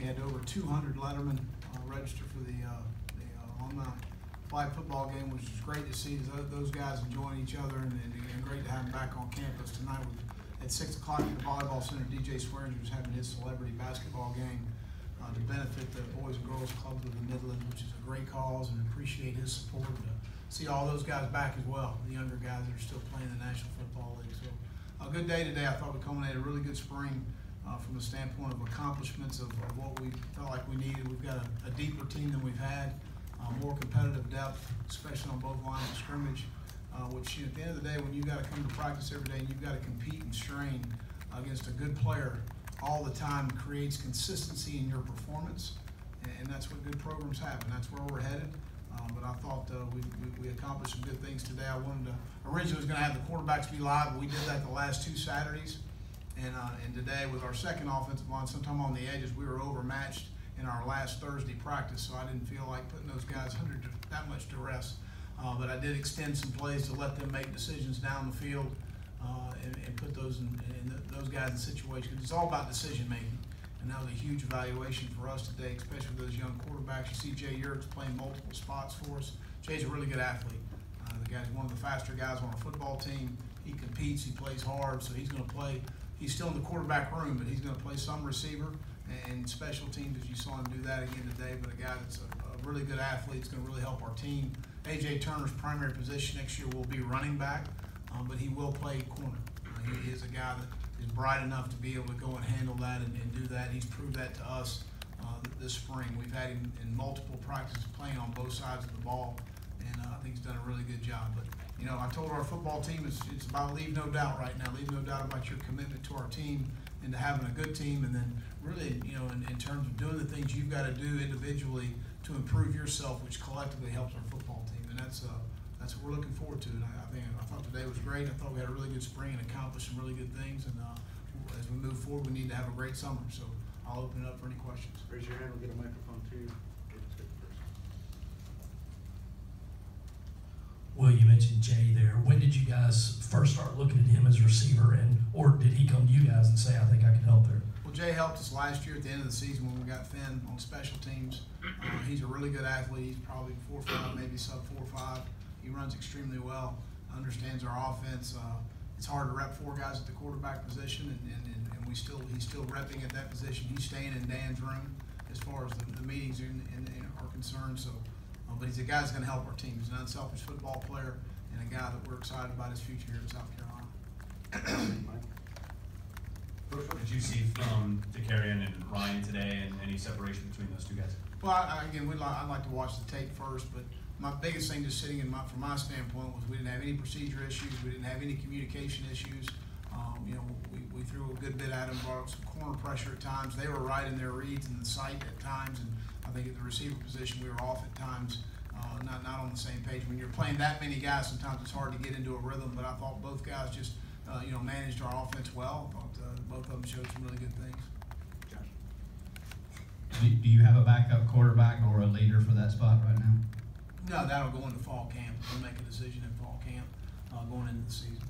We had over 200 lettermen register for the alumni flag football game, which is great to see those guys enjoying each other, and great to have them back on campus tonight. At 6 o'clock at the Volleyball Center, DJ Swearinger was having his celebrity basketball game to benefit the Boys and Girls Clubs of the Midland, which is a great cause, and appreciate his support, and to see all those guys back as well, the younger guys that are still playing in the National Football League. So a good day today. I thought we culminated a really good spring from the standpoint of accomplishments of what we felt like we needed. We've got a deeper team than we've had, more competitive depth, especially on both lines of scrimmage, which at the end of the day, when you've got to come to practice every day and you've got to compete and strain against a good player all the time, creates consistency in your performance, and that's what good programs have, and that's where we're headed. But I thought we accomplished some good things today. I wanted to, originally was going to have the quarterbacks be live, but we did that the last 2 Saturdays. And today with our second offensive line, sometime on the edges, we were overmatched in our last Thursday practice, so I didn't feel like putting those guys under that much duress. But I did extend some plays to let them make decisions down the field and put those guys in situations. It's all about decision making. And that was a huge evaluation for us today, especially with those young quarterbacks. You see Jay Yurts playing multiple spots for us. Jay's a really good athlete. The guy's one of the faster guys on our football team. He competes, he plays hard, so he's going to play. He's still in the quarterback room, but he's going to play some receiver and special teams, as you saw him do that again today. But a guy that's a really good athlete is going to really help our team. A.J. Turner's primary position next year will be running back, but he will play corner. He is a guy that is bright enough to be able to go and handle that and do that. He's proved that to us this spring. We've had him in multiple practices playing on both sides of the ball, and I think he's done a really good job. But you know, I told our football team it's about leave no doubt right now. Leave no doubt about your commitment to our team and to having a good team, and then really, you know, in terms of doing the things you've got to do individually to improve yourself, which collectively helps our football team. And that's what we're looking forward to. And I thought today was great. I thought we had a really good spring and accomplished some really good things. And as we move forward, we need to have a great summer. So I'll open it up for any questions. Raise your hand. We'll get a microphone to you. Well, you mentioned Jay there. When did you guys first start looking at him as a receiver, or did he come to you guys and say, I think I can help there? Well, Jay helped us last year at the end of the season when we got thin on special teams. He's a really good athlete. He's probably 4'5", maybe sub 4'5". He runs extremely well, understands our offense. It's hard to rep 4 guys at the quarterback position, and he's still repping at that position. He's staying in Dan's room as far as the meetings are concerned. So, but he's a guy that's going to help our team. He's an unselfish football player and a guy that we're excited about his future here in South Carolina. What did you see from DeCarian and Ryan today, and any separation between those 2 guys? Well, I'd like to watch the tape first, but my biggest thing just sitting from my standpoint was we didn't have any procedure issues, we didn't have any communication issues. You know, we threw a good bit at them, brought some corner pressure at times. They were right in their reads and the sight at times, and I think at the receiver position we were off at times, not on the same page. When you're playing that many guys, sometimes it's hard to get into a rhythm, but I thought both guys just you know, managed our offense well. I thought both of them showed some really good things. Do you have a backup quarterback or a leader for that spot right now? No, that'll go into fall camp. We'll make a decision in fall camp going into the season.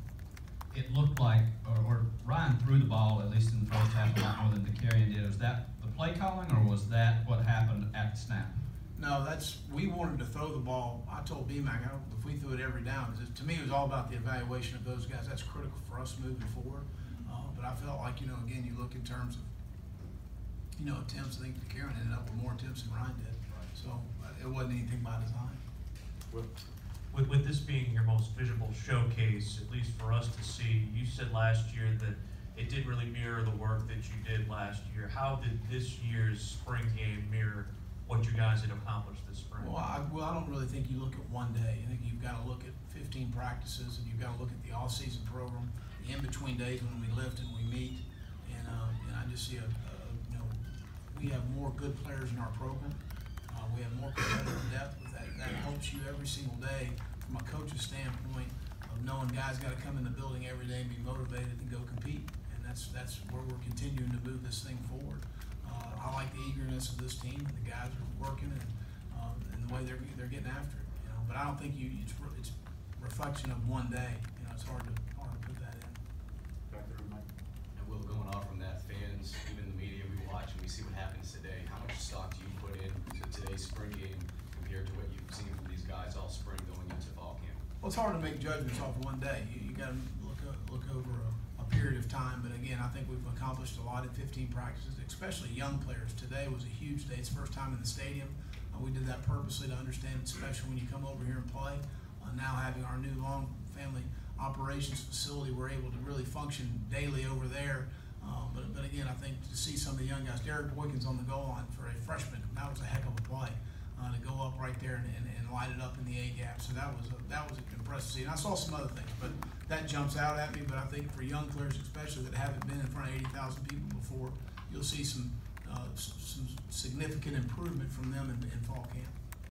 It looked like, or Ryan threw the ball, at least in the first half, a lot more than DeCarian did. Was that the play calling, or was that what happened at the snap? No, we wanted to throw the ball. I told BMAC, if we threw it every down, because to me it was all about the evaluation of those guys. That's critical for us moving forward. But I felt like, you know, again, you look in terms of, you know, attempts. I think DeCarian ended up with more attempts than Ryan did. So it wasn't anything by design. With this being your most visible showcase, at least for us to see, you said last year that it didn't really mirror the work that you did last year. How did this year's spring game mirror what you guys had accomplished this spring? Well, I don't really think you look at one day. I think you've got to look at 15 practices, and you've got to look at the off-season program, the in-between days when we lift and we meet. And I just see you know, we have more good players in our program. We have more competitive depth. That helps you every single day from a coach's standpoint of knowing guys got to come in the building every day and be motivated and go compete. And that's where we're continuing to move this thing forward. I like the eagerness of this team, and the guys are working, and the way they're getting after it. You know, but I don't think it's a reflection of one day. You know, it's hard to put that in. Back there, Mike. And Will, going off from that, fans, even the media, we watch and we see what happens today. today's spring game compared to what you've seen from these guys all spring going into fall camp? Well, it's hard to make judgments off one day. You got to look over a period of time. But again, I think we've accomplished a lot in 15 practices, especially young players. Today was a huge day. It's the first time in the stadium. We did that purposely to understand it's special when you come over here and play. Now having our new long family operations facility, we're able to really function daily over there. But again, I think to see some of the young guys, Derek Boykins on the goal line for a freshman, that was a heck of a play. To go up right there and light it up in the A gap. So that was an impressive to see. And I saw some other things, but that jumps out at me. But I think for young players, especially that haven't been in front of 80,000 people before, you'll see some significant improvement from them in fall camp.